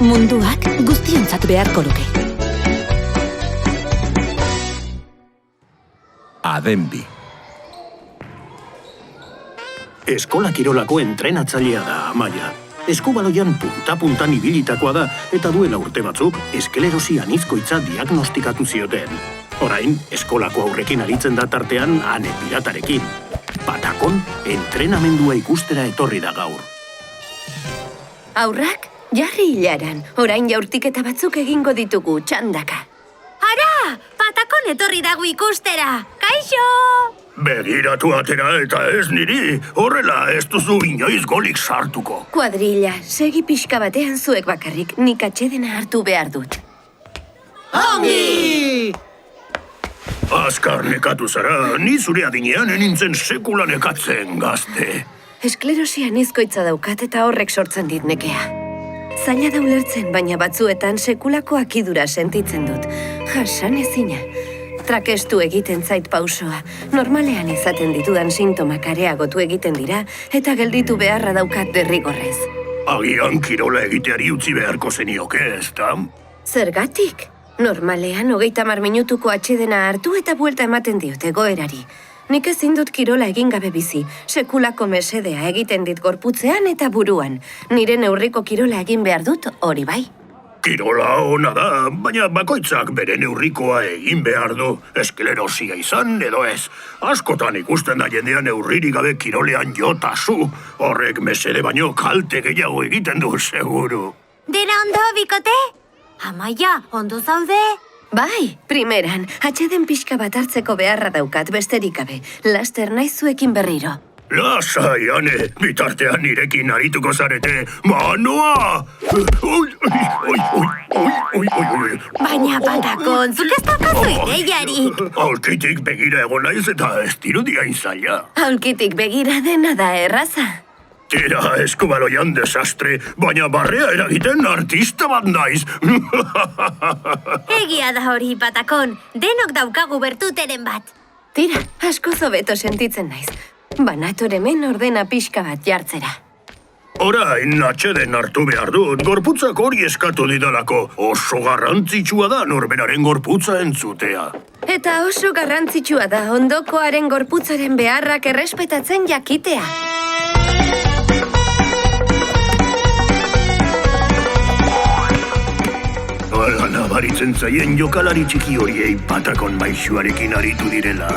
Munduak guztiontzat beharko luke. Adenbi. Eskola kirolako entrenatzailea da Amaia. Eskubaloian punta-puntan ibilitakoa da eta duela urte batzuk esklerosi anizkoitza diagnostikatu zioten. Orain, eskolako aurrekin aritzen da tartean ane piratarekin. Patakon, entrenamendua ikustera etorri da gaur. Aurrak, jarri hilaran, orain jaurtiketa batzuk egingo ditugu txandaka. Ara, Patakon etorri dago ikustera! Kaixo! Begiratu atera eta ez niri, horrela ez duzu inoiz golik sartuko. Kuadrilla, segi pixka batean zuek bakarrik, nik atsedena hartu behar dut. Ongi! Azkar nekatu zara, ni zure adinean enintzen sekula nekatzen, gazte. Esklerosi anizkoitza daukat eta horrek sortzen dit nekea. Zaila da ulertzen, baina batzuetan sekulako akidura sentitzen dut. Jasan ezina. Trakestu egiten zait pausoa. Normalean izaten ditudan sintomak areagotu egiten dira eta gelditu beharra daukat derrigorrez. Agian kirola egiteari utzi beharko zenioke, ezta? Zergatik? Normalean 30 minutuko atsedena hartu eta buelta ematen diote goerari. Nik ezin dut kirola egin gabe bizi. Sekulako mesedea egiten dit gorputzean eta buruan. Nire neurriko kirola egin behar dut hori bai. Kirola ona da, baina bakoitzak bere neurrikoa egin behar du. Esklerosia izan edo ez. Askotan ikusten da jendea neurririk gabe kirolean jotasu. Horrek mesede baino kalte gehiago egiten du, seguru. Dena ondo, bikote? Amaia, ondo zaude? Bai, primeran, atxeden pixka bat hartzeko beharra daukat besterik gabe. Laster naiz zuekin berriro. Lasai, ane, bitartean nirekin arituko zarete. Manoa! Baina, Patakon, zuk ez daukazu ideiarik. Aulkitik begira egon naiz eta ez dirudia zaila. Aulkitik begira dena da erraza. Tira, eskubaloian desastre, baina barrea eragiten artista bat naiz. Egia da hori, Patakon, denok daukagu bertuteren bat. Tira, asko zobeto sentitzen naiz. Banator hemen ordena pixka bat jartzera. Orain, atxeden hartu behar dut, gorputzak hori eskatu didalako. Oso garrantzitsua da norberaren gorputza entzutea. Eta oso garrantzitsua da ondokoaren gorputzaren beharrak errespetatzen jakitea. Hala nabaritzen zaien jokalari txiki horiei Patakon maisuarekin aritu direla.